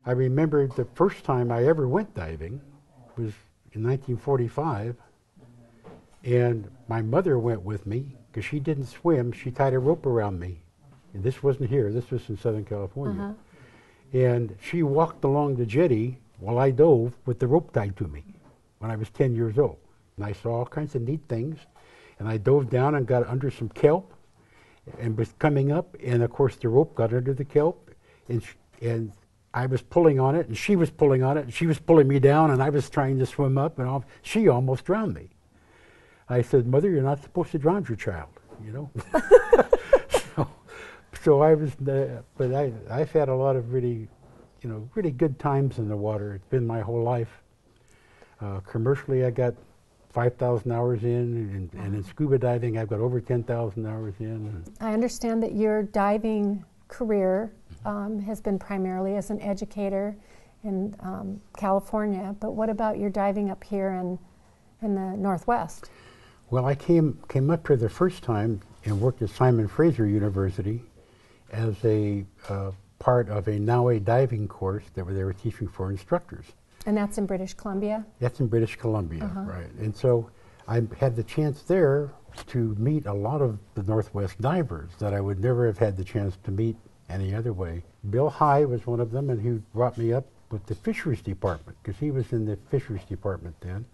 I remember the first time I ever went diving was in 1945, and my mother went with me because she didn't swim. She tied a rope around me. And this wasn't here, this was in Southern California. And she walked along the jetty while I dove with the rope tied to me when I was 10 years old. And I saw all kinds of neat things. And I dove down and got under some kelp and was coming up. And of course the rope got under the kelp. And I was pulling on it and she was pulling on it. And she was pulling me down and I was trying to swim up and she almost drowned me. I said, Mother, you're not supposed to drown your child, you know. So I was, but I've had a lot of really, you know, really good times in the water. It's been my whole life. Commercially, I got 5,000 hours in, and in scuba diving, I've got over 10,000 hours in. I understand that your diving career has been primarily as an educator in California, but what about your diving up here in the Northwest? Well, I came up here the first time and worked at Simon Fraser University as a part of a Naue diving course that they were teaching for instructors. And that's in British Columbia? That's in British Columbia, right. And so I had the chance there to meet a lot of the Northwest divers that I would never have had the chance to meet any other way. Bill High was one of them, and he brought me up with the fisheries department, because he was in the fisheries department then.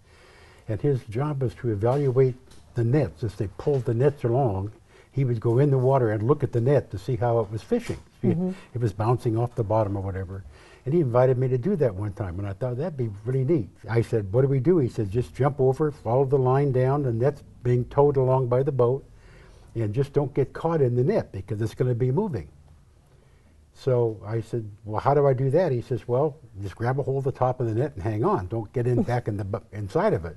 And his job was to evaluate the nets. As they pulled the nets along, he would go in the water and look at the net to see how it was fishing. It was bouncing off the bottom or whatever. And he invited me to do that one time, and I thought that'd be really neat. I said, what do we do? He said, just jump over, follow the line down, the net's being towed along by the boat, and just don't get caught in the net because it's going to be moving. So I said, well, how do I do that? He says, well, just grab a hold of the top of the net and hang on. Don't get in back in the inside of it.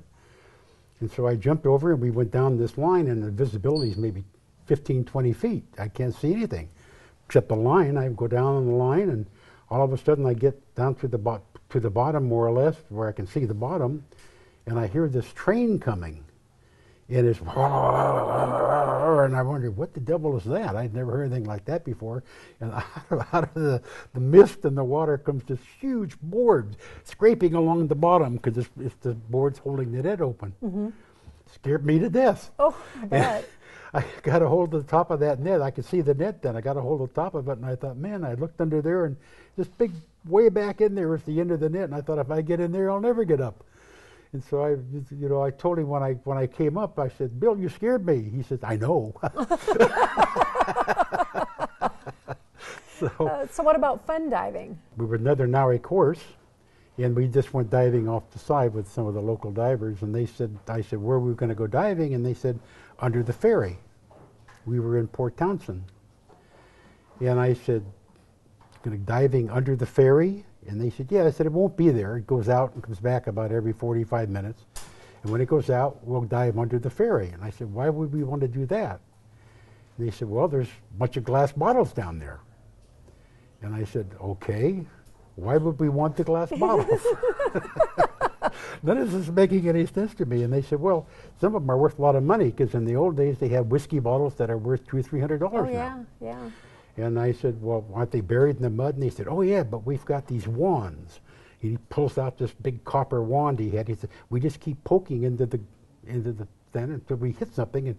And so I jumped over and we went down this line, and the visibility is maybe 15, 20 feet. I can't see anything except the line. I go down on the line, and all of a sudden I get down to the bottom more or less, where I can see the bottom, and I hear this train coming. And it's, and I wondered, what the devil is that? I'd never heard anything like that before. And out of the mist and the water comes this huge board scraping along the bottom, because it's the board's holding the net open. Scared me to death. Oh, I bet. I got a hold of the top of that net. I could see the net then. I got a hold of the top of it, and I thought, man, I looked under there, and this big, way back in there was the end of the net, and I thought, if I get in there, I'll never get up. And so I told him when I came up, I said, Bill, you scared me. He said, I know. So what about fun diving? We were another Naue course, and we just went diving off the side with some of the local divers, and I said, where are we going to go diving? And they said, under the ferry. We were in Port Townsend. And I said, diving under the ferry? And they said, yeah. I said, it won't be there. It goes out and comes back about every 45 minutes. And when it goes out, we'll dive under the ferry. And I said, why would we want to do that? And they said, well, there's a bunch of glass bottles down there. And I said, okay, why would we want the glass bottles? None of this is making any sense to me. And they said, well, some of them are worth a lot of money, because in the old days they had whiskey bottles that are worth $200 or $300 now. Yeah, yeah. And I said, well, aren't they buried in the mud? And he said, oh yeah, but we've got these wands. He pulls out this big copper wand he had. He said, we just keep poking into the thing until we hit something, and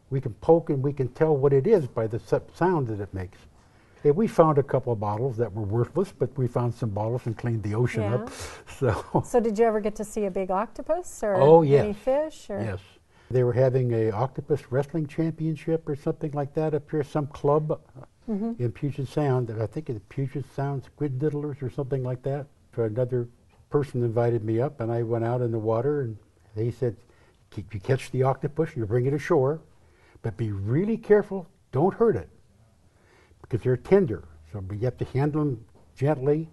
we can poke and we can tell what it is by the sound that it makes. And we found a couple of bottles that were worthless, but we found some bottles and cleaned the ocean up. So did you ever get to see a big octopus or any fish? Or? Yes. They were having a octopus wrestling championship or something like that up here, some club in Puget Sound. I think it's Puget Sound Squid Diddlers or something like that. So another person invited me up, and I went out in the water, and they said, you catch the octopus, you bring it ashore, but be really careful, don't hurt it, because they're tender. So you have to handle them gently,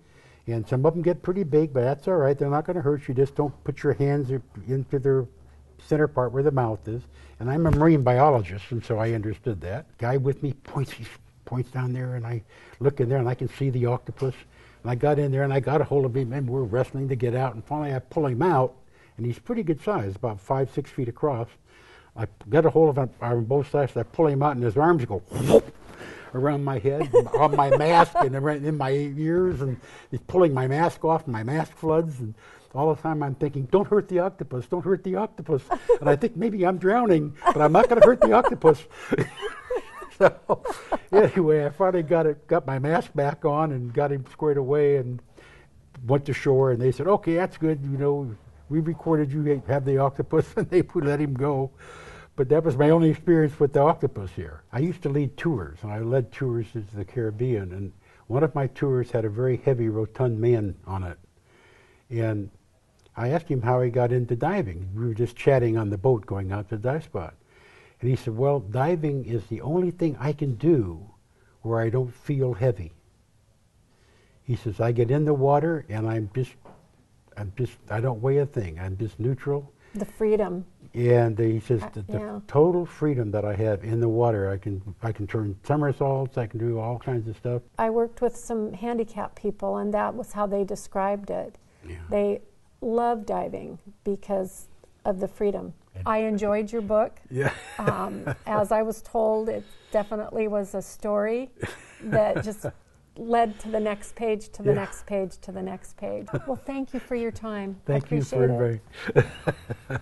and some of them get pretty big, but that's all right. They're not going to hurt you. Just don't put your hands into their center part where the mouth is. And I'm a marine biologist, and so I understood that. Guy with me points down there, and I look in there, and I can see the octopus. And I got in there, and I got a hold of him, and we're wrestling to get out. And finally, I pull him out, and he's pretty good size, about 5, 6 feet across. I got a hold of him on both sides, and I pull him out, and his arms go whoop. around my head, on my mask, and in my ears, and he's pulling my mask off, and my mask floods, and all the time I'm thinking, don't hurt the octopus, don't hurt the octopus. And I think maybe I'm drowning, but I'm not going to hurt the octopus. So anyway, I finally got my mask back on and got him squared away and went to shore, and they said, okay, that's good, you know, we recorded you have the octopus, and they let him go. But that was my only experience with the octopus here. I used to lead tours, and I led tours to the Caribbean, and one of my tours had a very heavy, rotund man on it. And I asked him how he got into diving. We were just chatting on the boat going out to the dive spot. And he said, well, diving is the only thing I can do where I don't feel heavy. He says, I get in the water and I don't weigh a thing. I'm just neutral. The freedom. And he says the total freedom that I have in the water, I can turn somersaults, I can do all kinds of stuff. I worked with some handicapped people, and that was how they described it. Yeah. They love diving because of the freedom. I enjoyed your book. Yeah. As I was told, it definitely was a story that just led to the next page, to the next page, to the next page. Well, thank you for your time. Thank you for inviting.